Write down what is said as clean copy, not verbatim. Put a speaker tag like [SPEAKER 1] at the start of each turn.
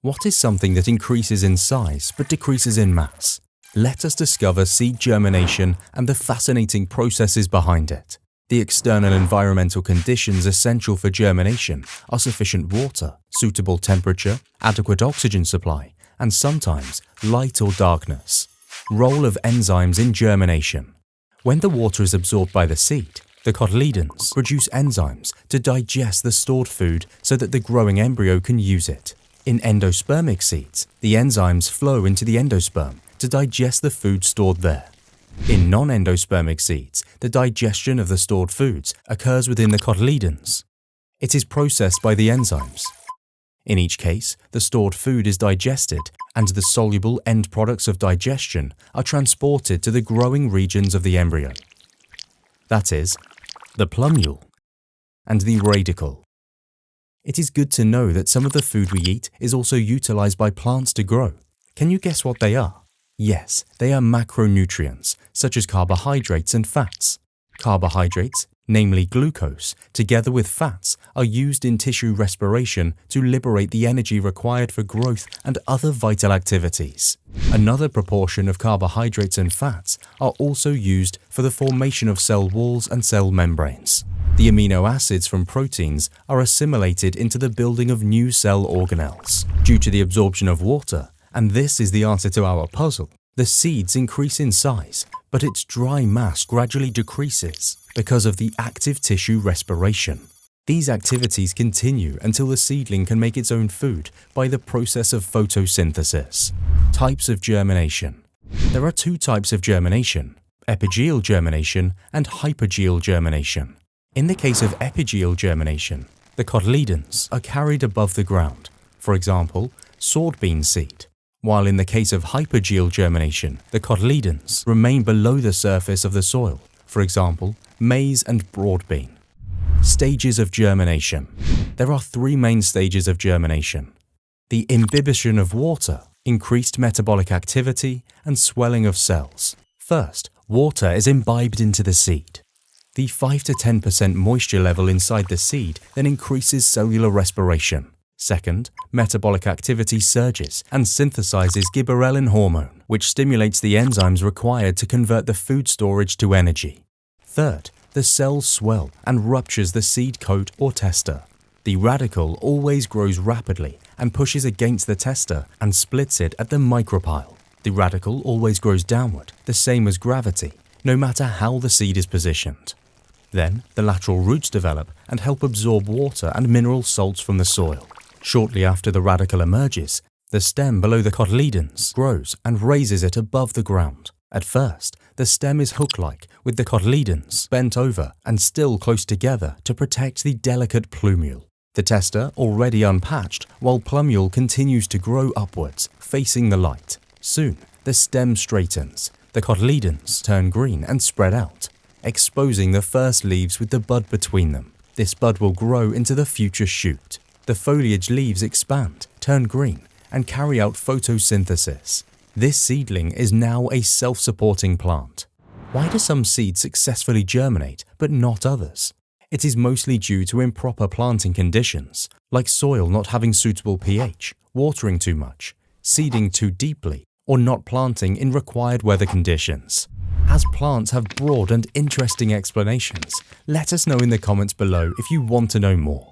[SPEAKER 1] What is something that increases in size but decreases in mass? Let us discover seed germination and the fascinating processes behind it. The external environmental conditions essential for germination are sufficient water, suitable temperature, adequate oxygen supply, and sometimes light or darkness. Role of enzymes in germination. When the water is absorbed by the seed, the cotyledons produce enzymes to digest the stored food so that the growing embryo can use it. In endospermic seeds, the enzymes flow into the endosperm to digest the food stored there. In non-endospermic seeds, the digestion of the stored foods occurs within the cotyledons. It is processed by the enzymes. In each case, the stored food is digested and the soluble end products of digestion are transported to the growing regions of the embryo. That is, the plumule and the radicle. It is good to know that some of the food we eat is also utilized by plants to grow. Can you guess what they are? Yes, they are macronutrients, such as carbohydrates and fats. Carbohydrates, namely glucose, together with fats, are used in tissue respiration to liberate the energy required for growth and other vital activities. Another proportion of carbohydrates and fats are also used for the formation of cell walls and cell membranes. The amino acids from proteins are assimilated into the building of new cell organelles due to the absorption of water, and this is the answer to our puzzle. The seeds increase in size, but its dry mass gradually decreases because of the active tissue respiration. These activities continue until the seedling can make its own food by the process of photosynthesis. Types of germination. There are two types of germination: epigeal germination and hypogeal germination. In the case of epigeal germination, the cotyledons are carried above the ground, for example, sword bean seed, while in the case of hypogeal germination, the cotyledons remain below the surface of the soil, for example, maize and broad bean. Stages of germination. There are three main stages of germination: the imbibition of water, increased metabolic activity, and swelling of cells. First, water is imbibed into the seed. The 5 to 10% moisture level inside the seed then increases cellular respiration. Second, metabolic activity surges and synthesizes gibberellin hormone, which stimulates the enzymes required to convert the food storage to energy. Third, the cells swell and ruptures the seed coat or tester. The radicle always grows rapidly and pushes against the tester and splits it at the micropyle. The radicle always grows downward, the same as gravity, no matter how the seed is positioned. Then, the lateral roots develop and help absorb water and mineral salts from the soil. Shortly after the radicle emerges, the stem below the cotyledons grows and raises it above the ground. At first, the stem is hook-like, with the cotyledons bent over and still close together to protect the delicate plumule. The tester already unpatched, while plumule continues to grow upwards, facing the light. Soon, the stem straightens, the cotyledons turn green and spread out, exposing the first leaves with the bud between them. This bud will grow into the future shoot. The foliage leaves expand, turn green, and carry out photosynthesis. This seedling is now a self-supporting plant. Why do some seeds successfully germinate but not others? It is mostly due to improper planting conditions, like soil not having suitable pH, watering too much, seeding too deeply, or not planting in required weather conditions. As plants have broad and interesting explanations, let us know in the comments below if you want to know more.